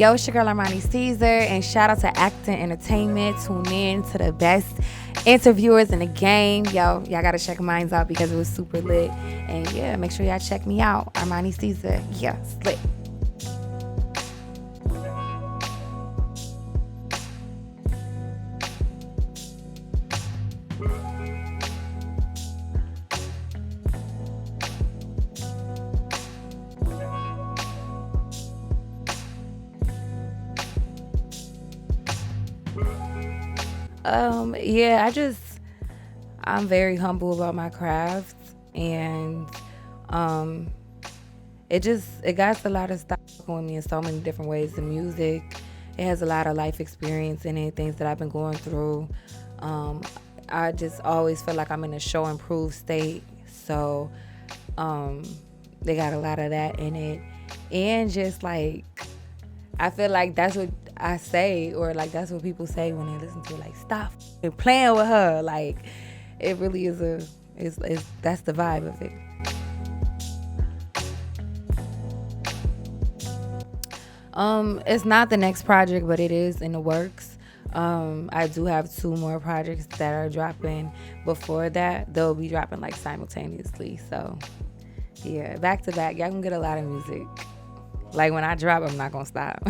Yo, it's your girl Armani Caesar, and shout out to Acton Entertainment. Tune in to the best interviewers in the game. Yo, y'all gotta check mine out because it was super lit. And yeah, make sure y'all check me out, Armani Caesar. Yeah, it's lit. Yeah, I'm very humble about my craft, and it got a lot of stuff with me in so many different ways. The music, it has a lot of life experience in it, things that I've been going through. I just always feel like I'm in a show and prove state, so they got a lot of that in it, and just like I feel like that's what I say, or like that's what people say when they listen to it, like stop playing with her. Like it really is that's the vibe of it. It's not the next project, but it is in the works. I do have 2 more projects that are dropping. Before that, they'll be dropping like simultaneously. So yeah, back to back. Y'all can get a lot of music. Like when I drop, I'm not gonna stop.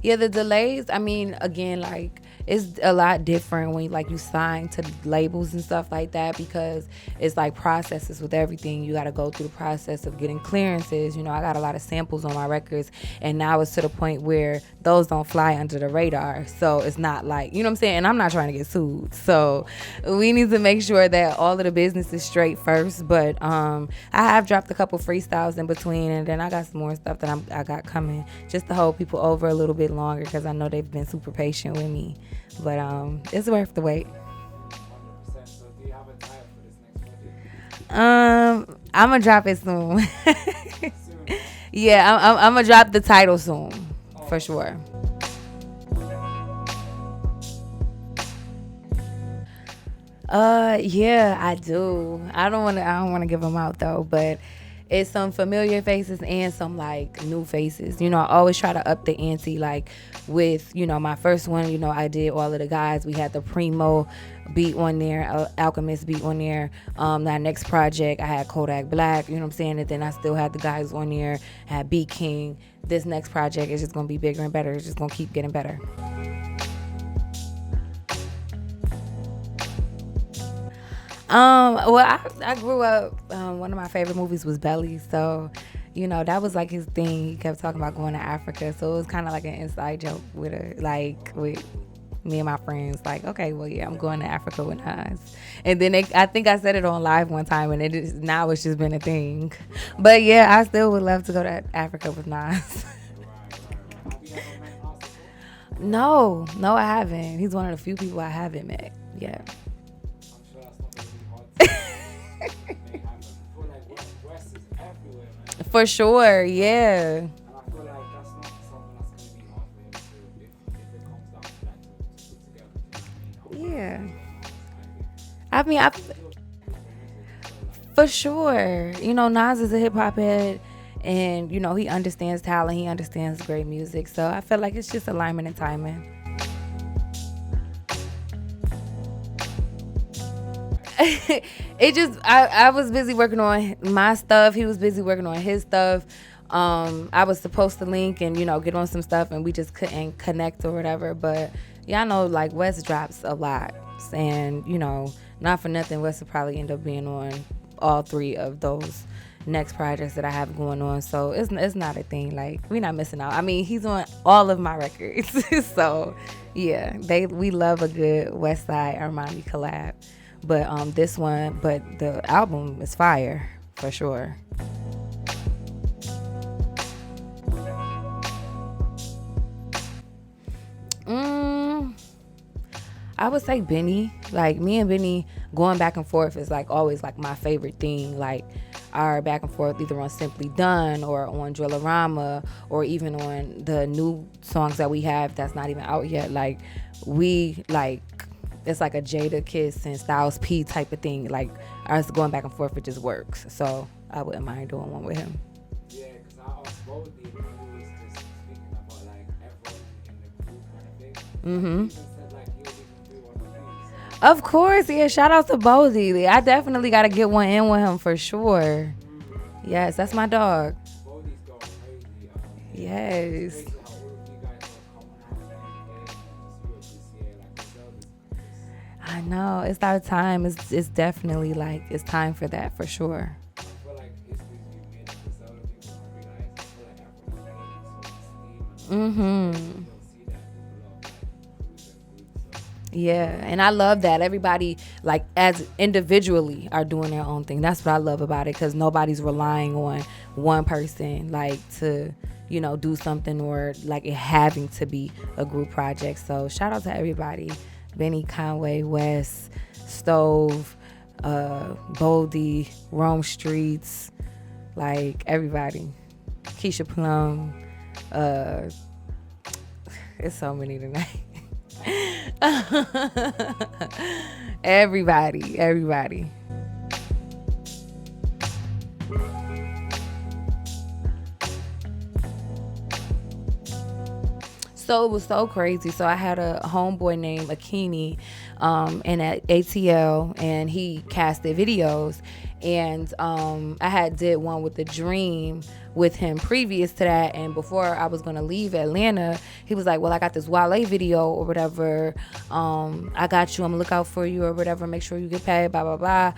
Yeah, the delays, I mean, again, like it's a lot different when like you sign to labels and stuff like that, because it's like processes with everything. You got to go through the process of getting clearances. You know, I got a lot of samples on my records, and now it's to the point where those don't fly under the radar. So it's not like, you know what I'm saying? And I'm not trying to get sued. So we need to make sure that all of the business is straight first. But I have dropped a couple freestyles in between, and then I got some more stuff that I got coming just to hold people over a little bit longer, because I know they've been super patient with me. But it's worth the wait. 100%. So do you have a title for this next project? I'm gonna drop it soon. Soon. Yeah, I'm gonna drop the title soon, for sure. Yeah, I do. I don't wanna give them out though, but it's some familiar faces and some like new faces. You know, I always try to up the ante. Like with, you know, my first one, you know, I did all of the guys. We had the Primo beat on there, Alchemist beat on there. That next project, I had Kodak Black, you know what I'm saying? And then I still had the guys on there. I had B King. This next project is just gonna be bigger and better. It's just gonna keep getting better. Well, I grew up, one of my favorite movies was Belly, so, you know, that was like his thing. He kept talking about going to Africa, so it was kind of like an inside joke with me and my friends, like, okay, well, yeah, I'm going to Africa with Nas. And then I think I said it on live one time, and now it's just been a thing. But yeah, I still would love to go to Africa with Nas. Have you ever met Nas before? No, I haven't. He's one of the few people I haven't met. Yeah. I'm sure that's not going to be hard to make happen. I feel like West is everywhere, man. For sure, yeah. And I feel like that's not something that's going to be hard for him to, if it comes down to that, to put together. You know what I mean? Yeah. I mean, for sure. You know, Nas is a hip hop head, and, you know, he understands talent. He understands great music. So I feel like it's just alignment and timing. I was busy working on my stuff. He was busy working on his stuff. I was supposed to link and, you know, get on some stuff, and we just couldn't connect or whatever. But y'all know, like, West drops a lot, and, you know, not for nothing, West will probably end up being on all 3 of those next projects that I have going on. So it's not a thing. Like, we're not missing out. I mean, he's on all of my records. So yeah, we love a good West Side Armani collab. But the album is fire for sure. I would say Benny. Like, me and Benny going back and forth is like always like my favorite thing. Like, our back and forth either on Simply Done or on Drillorama, or even on the new songs that we have that's not even out yet. Like, we like it's like a Jada Kiss and Styles P type of thing. Like us going back and forth, it just works. So I wouldn't mind doing one with him. Yeah, because I asked Bodie and he was just speaking about like everyone in the group kind of thing. Mm-hmm. He even said like he would even do one of these. Of course, yeah. Shout out to Bodie. I definitely got to get one in with him for sure. Yes, that's my dog. Bodie's going crazy. Yes. Crazy how all of you guys are coming out and just this year. Like Griselda's just, I know. It's our time. It's definitely like it's time for that for sure. I feel like history's being made in Griselda. People don't realize. I feel like everyone's gaining so much steam. Mm-hmm. You don't see that with a lot of like crews and groups. So. Yeah, and I love that everybody, like as individually, are doing their own thing. That's what I love about it, because nobody's relying on one person like to, you know, do something, or like it having to be a group project. So shout out to everybody: Benny, Conway, West, Stove, Boldy, Rome Streets, like everybody. Keisha Plum. It's so many tonight. Everybody. So it was so crazy. So I had a homeboy named Akini, and at ATL, and he casted videos, and I had did one with The Dream with him previous to that. And before I was gonna leave Atlanta, he was like, well, I got this Wale video or whatever, I got you, I'm gonna look out for you or whatever, make sure you get paid, blah blah blah,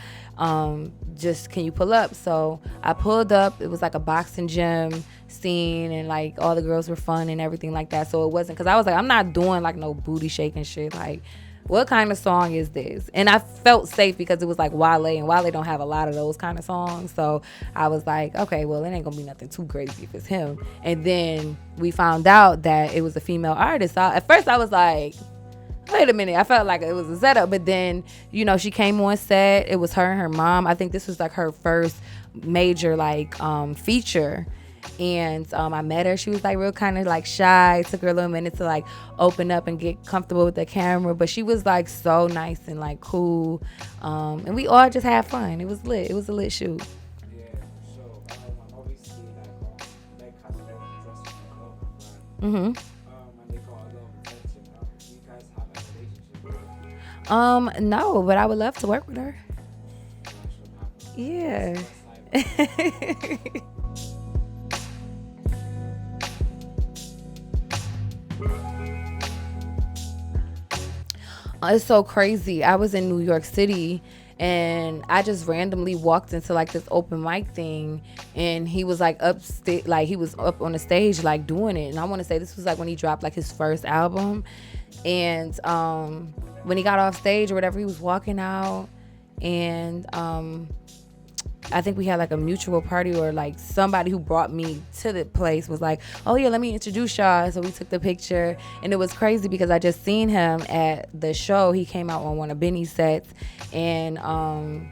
just can you pull up? So I pulled up. It was like a boxing gym scene, and like all the girls were fun and everything like that. So it wasn't, because I was like, I'm not doing like no booty shaking shit. Like, what kind of song is this? And I felt safe because it was like Wale, and Wale don't have a lot of those kind of songs. So I was like, okay, well, it ain't gonna be nothing too crazy if it's him. And then we found out that it was a female artist. So at first I was like, wait a minute. I felt like it was a setup. But then, you know, she came on set. It was her and her mom. I think this was like her first major like feature. And I met her. She was like real kind of like shy. It took her a little minute to like open up and get comfortable with the camera, but she was like so nice and like cool, and we all just had fun. It was lit. It was a lit shoot. Yeah, for sure. And obviously, like, Meg has their own dressing and clothing brand. And they got a lot of attention. Do you guys have a relationship with her? No, but I would love to work with her. That should happen. Yeah. That's like, It's so crazy. I was in New York City, and I just randomly walked into like this open mic thing, and he was like he was up on the stage like doing it. And I want to say this was like when he dropped like his first album, and when he got off stage or whatever, he was walking out, and I think we had like a mutual party, or like somebody who brought me to the place was like, oh yeah, let me introduce y'all. So we took the picture, and it was crazy because I just seen him at the show. He came out on one of Benny's sets, and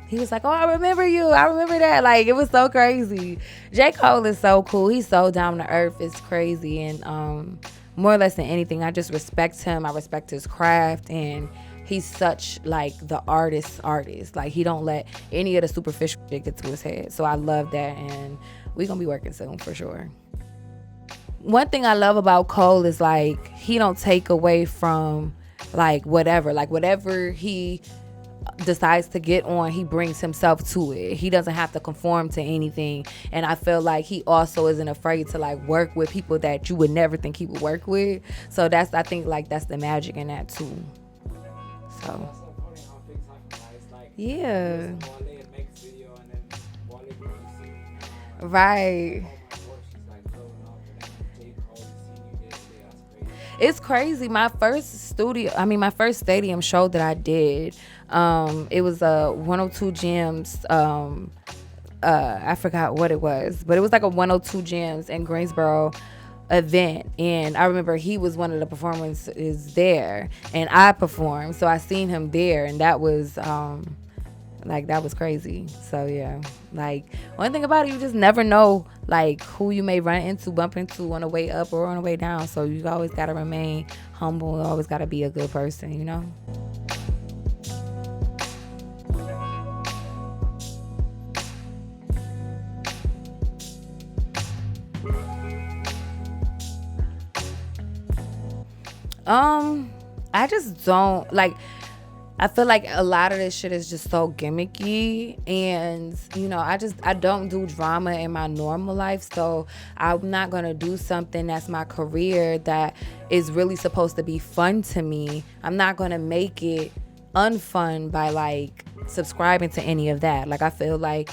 he was like, oh, I remember you. I remember that. Like, it was so crazy. J. Cole is so cool. He's so down to earth. It's crazy. And more or less than anything, I just respect him. I respect his craft, and he's such like the artist. Like, he don't let any of the superficial shit get to his head. So I love that, and we're gonna be working soon for sure. One thing I love about Cole is like he don't take away from like whatever he decides to get on, he brings himself to it. He doesn't have to conform to anything. And I feel like he also isn't afraid to like work with people that you would never think he would work with. So I think like that's the magic in that too. So that's so funny how things happen, right? It's like, yeah. Wale and Meg's video, and then Wale going to see me now. Right. Oh my gosh, she's like growing up, and then J. Cole is seeing you day to day. That's crazy. It's crazy. My first stadium show that I did, it was a 102 Gems. I forgot what it was, but it was like a 102 Gems in Greensboro event, and I remember he was one of the performers there, and I performed, so I seen him there, and that was that was crazy. So yeah, like one thing about it, you just never know like who you may bump into on the way up or on the way down. So you always gotta remain humble, always gotta be a good person, you know. I just don't like. I feel like a lot of this shit is just so gimmicky, and I don't do drama in my normal life, so I'm not gonna do something that's my career that is really supposed to be fun to me. I'm not gonna make it unfun by like subscribing to any of that. Like, I feel like,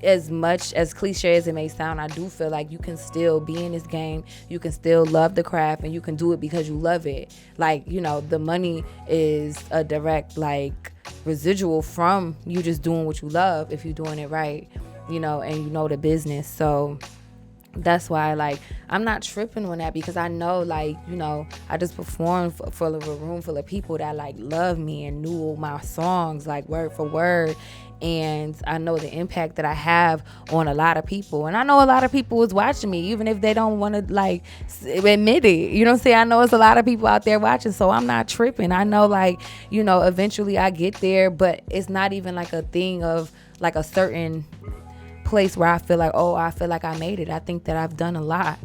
as much as cliche as it may sound, I do feel like you can still be in this game. You can still love the craft, and you can do it because you love it. Like, the money is a direct like residual from you just doing what you love if you're doing it right, and the business. So that's why, like, I'm not tripping on that, because I know, like, I just performed for a room full of people that like love me and knew my songs like word for word. And I know the impact that I have on a lot of people. And I know a lot of people is watching me, even if they don't want to, like, admit it. You know what I'm saying? I know it's a lot of people out there watching, so I'm not tripping. I know, like, eventually I get there, but it's not even, like, a thing of, like, a certain place where I feel like, oh, I feel like I made it. I think that I've done a lot.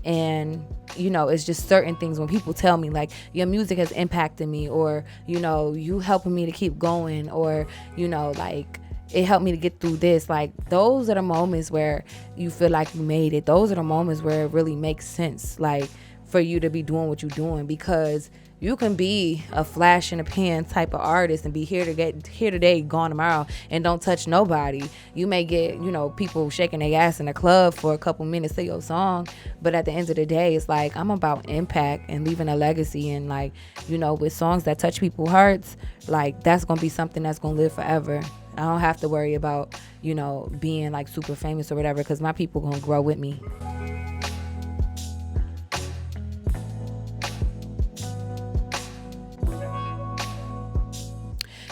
And it's just certain things when people tell me, like, your music has impacted me, or, you helping me to keep going, or, like, it helped me to get through this. Like, those are the moments where you feel like you made it. Those are the moments where it really makes sense, like, for you to be doing what you're doing, because you can be a flash in the pan type of artist and be here today, gone tomorrow, and don't touch nobody. You may get, people shaking their ass in the club for a couple minutes to your song, but at the end of the day, it's like, I'm about impact and leaving a legacy. And, like, with songs that touch people's hearts, like, that's gonna be something that's gonna live forever. I don't have to worry about, being like super famous or whatever, because my people gonna grow with me.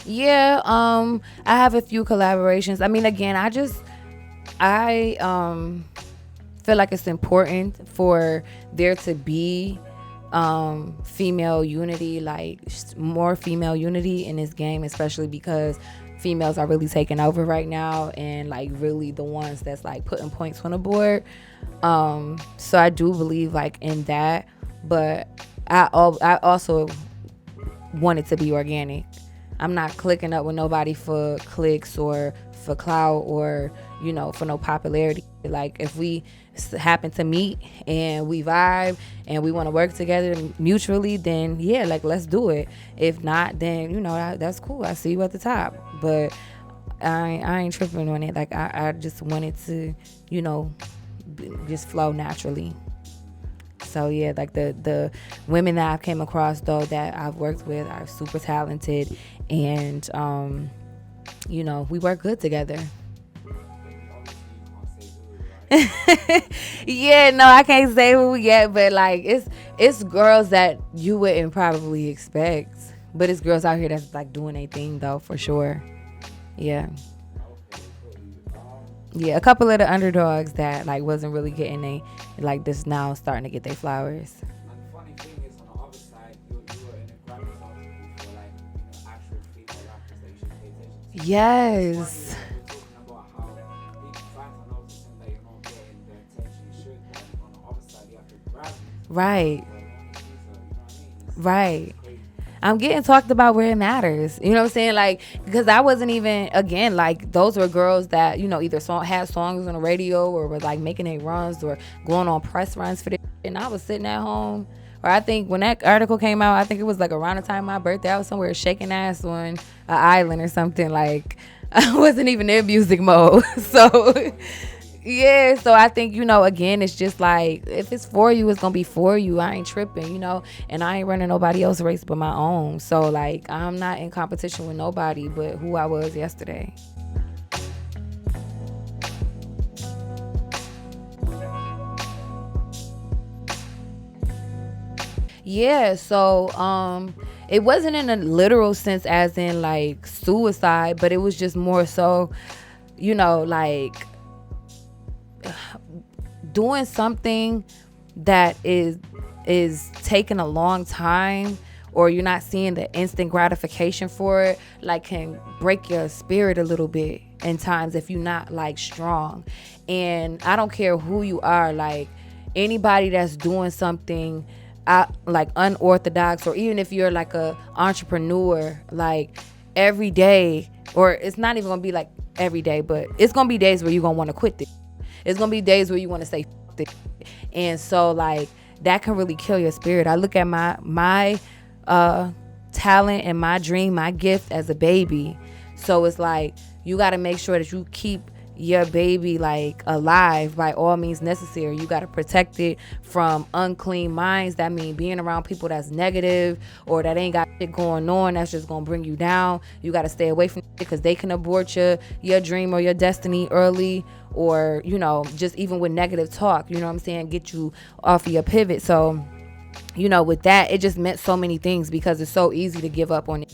Yeah, I have a few collaborations. I mean, again, I feel like it's important for there to be female unity, like more female unity in this game, especially because females are really taking over right now, and like really the ones that's like putting points on the board. So I do believe like in that, but I also want it to be organic. I'm not clicking up with nobody for clicks or for clout or, for no popularity. Like, if we happen to meet and we vibe and we want to work together mutually, then yeah, like, let's do it. If not, then, that's cool. I see you at the top. But I ain't tripping on it. Like, I just want it to, just flow naturally. So yeah, like the women that I've came across though that I've worked with are super talented, and we work good together. Yeah, no, I can't say who yet, but like it's girls that you wouldn't probably expect, but it's girls out here that's like doing their thing though, for sure. Yeah. Yeah, a couple of the underdogs that like wasn't really getting like this now starting to get their flowers. And the funny thing is, on the other side, you were in a Grammys article for like actual female rappers that you should pay attention to. Yes. It's funny, like, we're talking about how big fans are noticing that you're not getting the attention you should, but on the other side, you have the Grammys. Right. Like, Armani Caesar, you know what I mean? Right. It's crazy. I'm getting talked about where it matters. You know what I'm saying? Like, because I wasn't even, again, like, those were girls that, either had songs on the radio or were, like, making their runs or going on press runs for this. And I was sitting at home. Or I think when that article came out, I think it was, like, around the time of my birthday. I was somewhere shaking ass on an island or something. Like, I wasn't even in music mode. So... yeah, so I think, again, it's just like, if it's for you, it's gonna be for you. I ain't tripping, and I ain't running nobody else's race but my own. So, like, I'm not in competition with nobody but who I was yesterday. Yeah, so it wasn't in a literal sense as in like suicide, but it was just more so, like doing something that is taking a long time, or you're not seeing the instant gratification for it, like, can break your spirit a little bit in times if you're not like strong. And I don't care who you are, like, anybody that's doing something like unorthodox, or even if you're like a entrepreneur, like every day, or it's not even gonna be like every day, but it's gonna be days where you're gonna want to quit this. It's gonna be days where you want to say F this. And so like that can really kill your spirit. I look at my talent and my dream, my gift as a baby. So it's like you got to make sure that you keep your baby like alive by all means necessary. You got to protect it from unclean minds. That means being around people that's negative or that ain't got shit going on, that's just gonna bring you down. You got to stay away from it because they can abort your dream or your destiny early, or just even with negative talk, you know what I'm saying, get you off of your pivot. So with that, it just meant so many things because it's so easy to give up on it,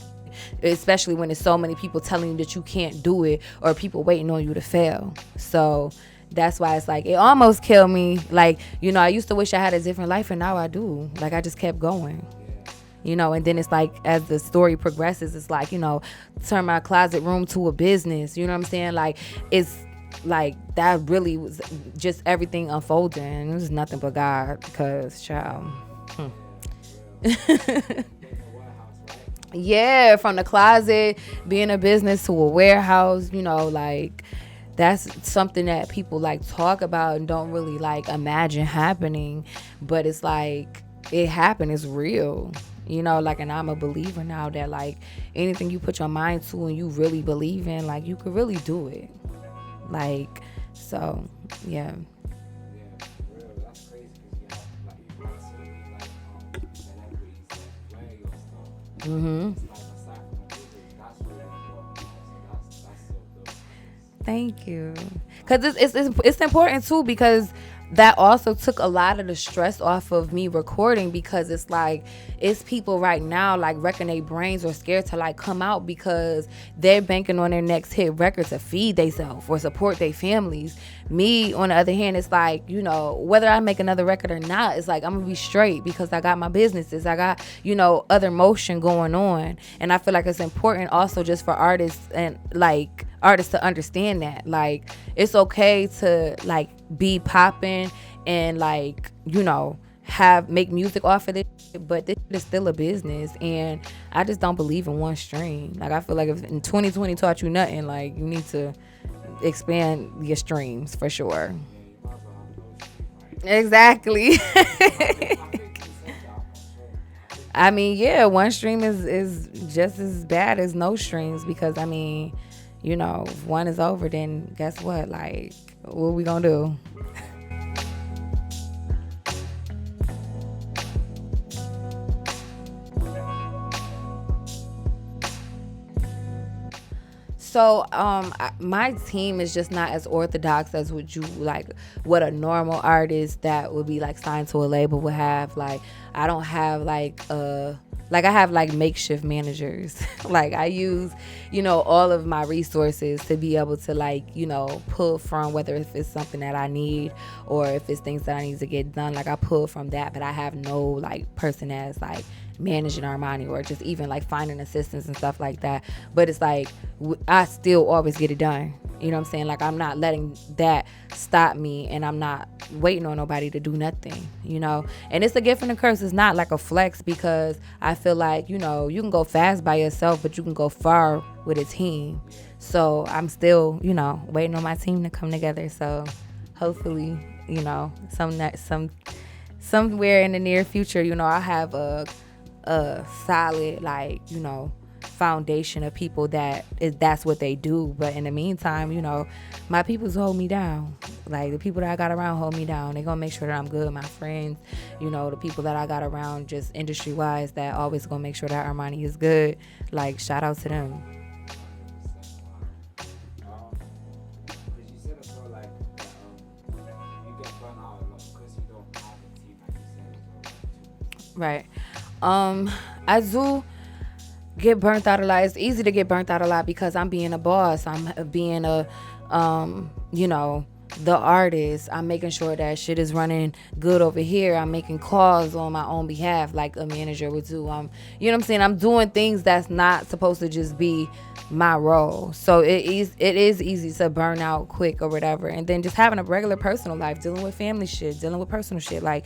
especially when there's so many people telling you that you can't do it or people waiting on you to fail. So that's why it's like it almost killed me. Like, I used to wish I had a different life, and now I do. Like, I just kept going. And then it's like as the story progresses, it's like, turn my closet room to a business. You know what I'm saying? Like, it's like that really was just everything unfolding. It was nothing but God, because child. Yeah, from the closet, being a business to a warehouse, like that's something that people like talk about and don't really like imagine happening, but it's like it happened. It's real, like, and I'm a believer now that like anything you put your mind to and you really believe in, like you could really do it. Like, so yeah. Mm-hmm. Thank you. Because it's important too, because that also took a lot of the stress off of me recording, because it's like it's people right now like wrecking their brains or scared to like come out because they're banking on their next hit record to feed themselves or support their families. Me, on the other hand, it's like, whether I make another record or not, it's like I'm gonna be straight because I got my businesses, I got other motion going on. And I feel like it's important also just for artists to understand that like it's okay to like be popping and like make music off of it, but this is still a business. And I just don't believe in one stream. Like, I feel like if in 2020 taught you nothing, like you need to expand your streams for sure. Exactly. I mean, yeah, one stream is just as bad as no streams, because I mean, if one is over, then guess what? Like, what we gonna do? So my team is just not as orthodox as what a normal artist that would be like signed to a label would have. Like, I don't have like I have like makeshift managers. Like, I use all of my resources to be able to like pull from, whether if it's something that I need or if it's things that I need to get done. Like, I pull from that, but I have no like person that's like managing Armani or just even like finding assistants and stuff like that. But it's like I still always get it done. You know what I'm saying? Like, I'm not letting that stop me, and I'm not waiting on nobody to do nothing, And it's a gift and a curse. It's not like a flex, because I feel like, you can go fast by yourself, but you can go far with a team. So I'm still, waiting on my team to come together. So hopefully, somewhere in the near future, I'll have a solid, like, foundation of people that's what they do. But in the meantime, my people's hold me down. Like, the people that I got around hold me down. They gonna make sure that I'm good. My friends, the people that I got around just industry wise that always gonna make sure that Armani is good. Like, shout out to them. Right. I do get burnt out a lot. It's easy to get burnt out a lot because I'm being a boss. I'm being a the artist. I'm making sure that shit is running good over here. I'm making calls on my own behalf, like a manager would do. You know what I'm saying? I'm doing things that's not supposed to just be my role. So it is easy to burn out quick or whatever. And then just having a regular personal life, dealing with family shit, dealing with personal shit, like,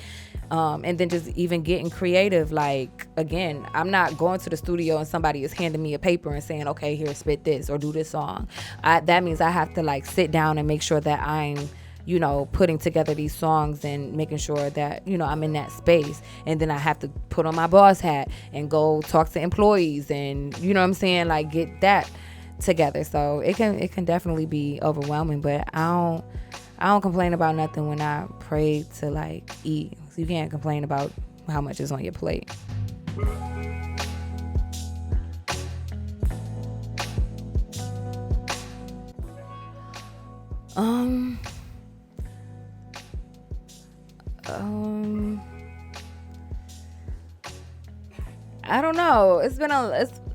and then just even getting creative. Like, again, I'm not going to the studio and somebody is handing me a paper and saying, okay, here, spit this or do this song. That means I have to like sit down and make sure that I'm, putting together these songs and making sure that, I'm in that space. And then I have to put on my boss hat and go talk to employees and, you know what I'm saying, like, get that together. So it can definitely be overwhelming, but I don't complain about nothing when I pray to like eat. So you can't complain about how much is on your plate. I don't know.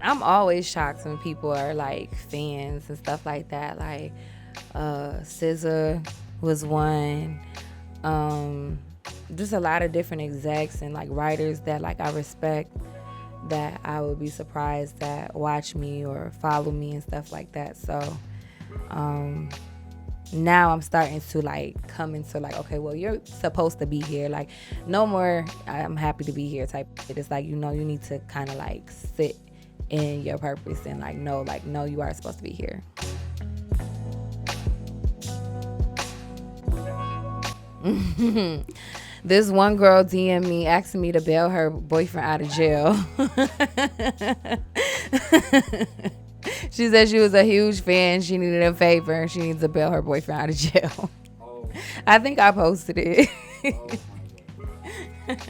I'm always shocked when people are like fans and stuff like that. Like, Caesar was one. Just a lot of different execs and like writers that like I respect, that I would be surprised that watch me or follow me and stuff like that. So, now I'm starting to like come into like, okay, well, you're supposed to be here. Like, no more I'm happy to be here type of shit. It's like, you need to kind of like sit in your purpose and like, no, you are supposed to be here. This one girl DM me asking me to bail her boyfriend out of jail. She said she was a huge fan. She needed a favor and she needs to bail her boyfriend out of jail. Oh. I think I posted it. Oh my God.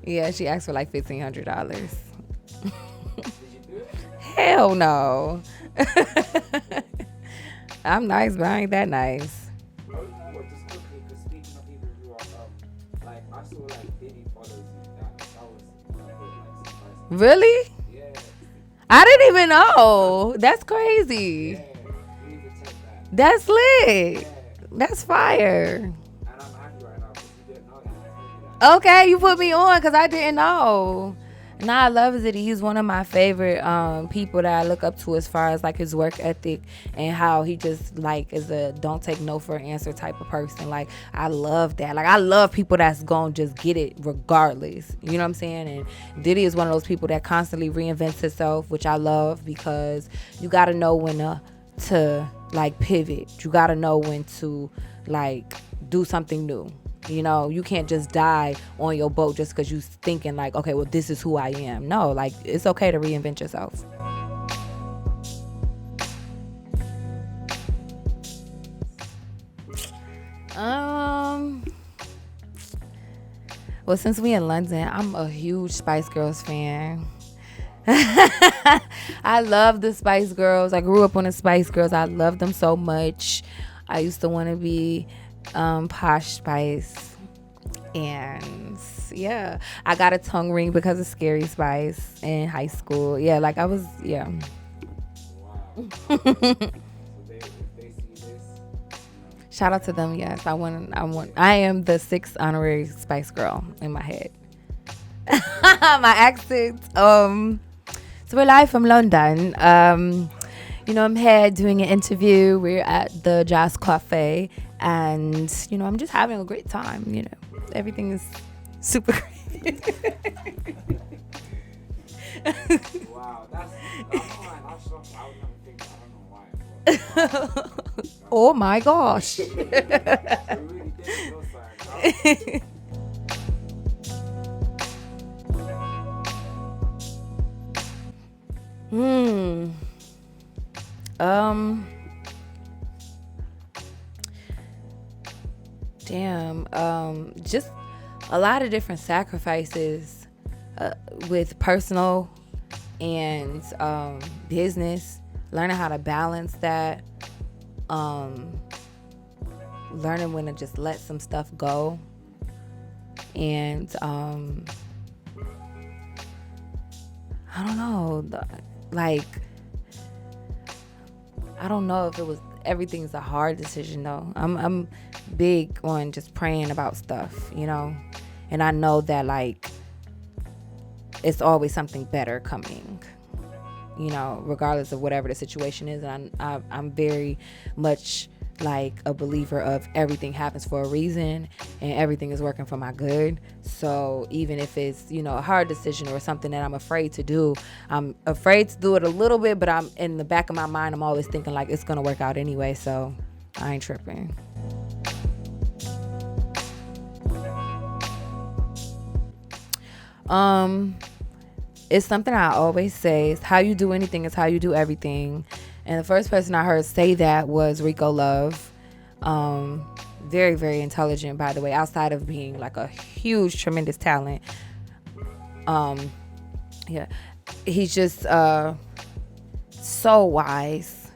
Yeah, she asked for like $1,500. Did you do it? Hell no. I'm nice, but I ain't that nice. Oh, you know what? Just quickly, because speaking of people who are, like, I saw like Diddy follows you. That was a bit like surprising. Really? Yeah. I didn't even know. That's crazy. Yeah. You need to check that. That's lit. Yeah. That's fire. And I'm happy right now because you didn't know that. I told you that. Okay, you put me on because I didn't know. Nah, I love Diddy. He's one of my favorite people that I look up to as far as like his work ethic and how he just like is a don't take no for an answer type of person. Like, I love that. Like, I love people that's gonna just get it regardless. You know what I'm saying? And Diddy is one of those people that constantly reinvents himself, which I love because you gotta know when to like pivot. You gotta know when to like do something new. You can't just die on your boat just because you thinking like, okay, well, this is who I am. No, like, it's okay to reinvent yourself. Well, since we in London, I'm a huge Spice Girls fan. I love the Spice Girls. I grew up on the Spice Girls. I love them so much. I used to want to be Posh Spice, and yeah, I got a tongue ring because of Scary Spice in high school. Yeah, like I was, yeah. Wow. So if they see this, Shout out to them. Yes, I am the 6th honorary Spice Girl in my head. My accent. So we're live from London. I'm here doing an interview. We're at the Jazz Cafe, and I'm just having a great time. Everything is super great. wow, that's shocked. I would never think that. I don't know why. But, Oh my gosh. we really did go side. Just a lot of different sacrifices with personal and business, learning how to balance that, learning when to just let some stuff go, and I don't know, I don't know if it was everything's a hard decision though. I'm big on just praying about stuff, you know, and I know that like it's always something better coming, you know, regardless of whatever the situation is. And I'm very much like a believer of everything happens for a reason and everything is working for my good. So even if it's, you know, a hard decision or something that I'm afraid to do, I'm afraid to do it a little bit, but I'm in the back of my mind, I'm always thinking like it's gonna work out anyway, so I ain't tripping. It's something I always say, is how you do anything is how you do everything. And the first person I heard say that was Rico Love. Very, very intelligent, by the way, outside of being like a huge, tremendous talent. Yeah, he's just so wise.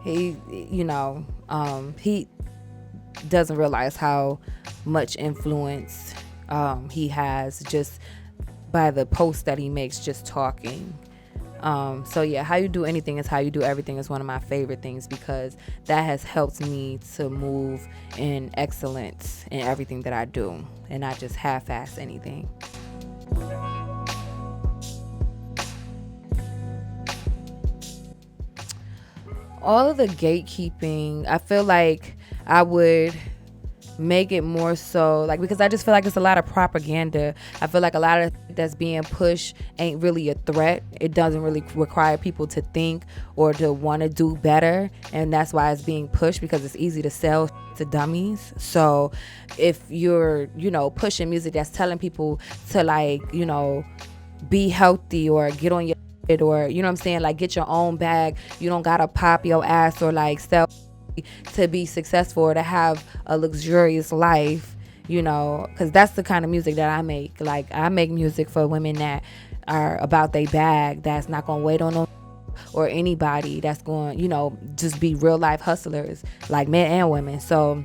He, you know, he doesn't realize how much influence he has just by the posts that he makes just talking. So yeah, how you do anything is how you do everything is one of my favorite things, because that has helped me to move in excellence in everything that I do and not just half-ass anything. All of the gatekeeping, I feel like I would make it more so like, because I just feel like it's a lot of propaganda. I feel like a lot of that's being pushed ain't really a threat. It doesn't really require people to think or to want to do better, and that's why it's being pushed, because it's easy to sell to dummies. So if you're, you know, pushing music that's telling people to like, you know, be healthy or get on your shit, or, you know what I'm saying, like get your own bag, you don't gotta pop your ass or like sell to be successful or to have a luxurious life, you know, because that's the kind of music that I make. Like I make music for women that are about their bag, that's not gonna wait on them, or anybody that's going, you know, just be real life hustlers, like men and women. So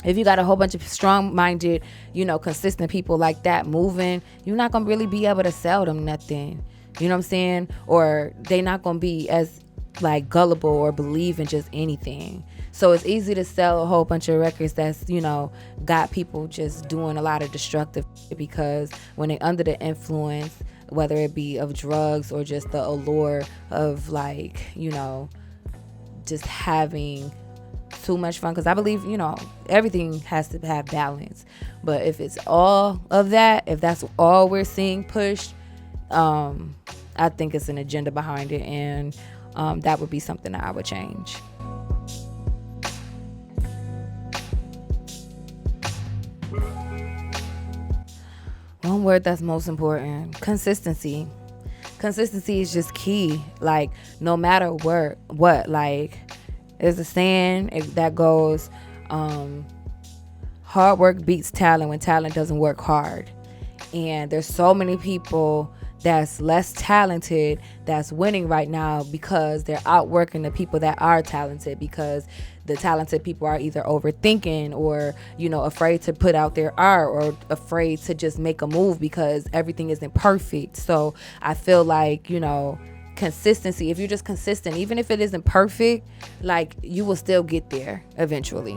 if you got a whole bunch of strong-minded, you know, consistent people like that moving, you're not gonna really be able to sell them nothing, you know what I'm saying? Or they not gonna be as like gullible or believe in just anything. So it's easy to sell a whole bunch of records that's, you know, got people just doing a lot of destructive shit, because when they're under the influence, whether it be of drugs or just the allure of like, you know, just having too much fun. Because I believe, you know, everything has to have balance. But if it's all of that, if that's all we're seeing pushed, I think it's an agenda behind it, and that would be something that I would change. One word that's most important: consistency. Consistency is just key. Like no matter what, like there's a saying that goes, hard work beats talent when talent doesn't work hard. And there's so many people that's less talented that's winning right now because they're outworking the people that are talented, because the talented people are either overthinking or, you know, afraid to put out their art, or afraid to just make a move because everything isn't perfect. So I feel like, you know, consistency, if you're just consistent, even if it isn't perfect, like you will still get there eventually.